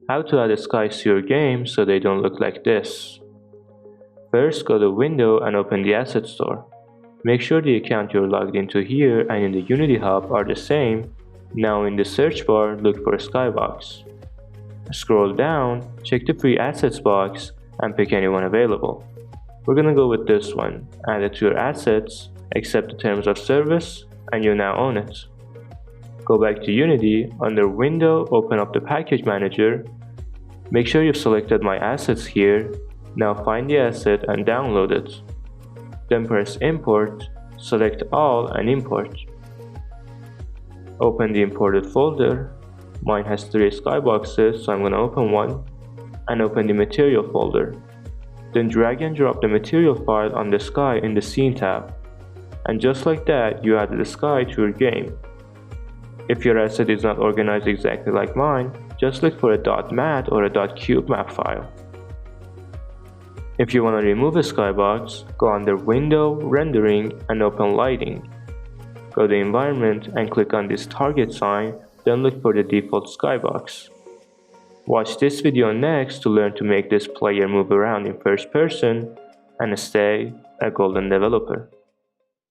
How to add skies to your game so they don't look like this. First, go to Window and open the Asset Store. Make sure the account you're logged into here and in the Unity Hub are the same. Now in the search bar, look for Skybox. Scroll down, check the free assets box, and pick any one available. We're gonna go with this one. Add it to your assets, accept the terms of service, and you now own it. Go back to Unity, under Window, open up the Package Manager. Make sure you've selected My Assets here. Now find the asset and download it. Then press Import, select All and import. Open the imported folder. Mine has 3 skyboxes, so I'm going to open one, and open the Material folder. Then drag and drop the material file on the sky in the Scene tab. And just like that, you added the sky to your game. If your asset is not organized exactly like mine, just look for a .mat or a .cube map file. If you want to remove a skybox, go under Window, Rendering, and open Lighting. Go to Environment and click on this target sign, then look for the default skybox. Watch this video next to learn to make this player move around in first person and stay a golden developer.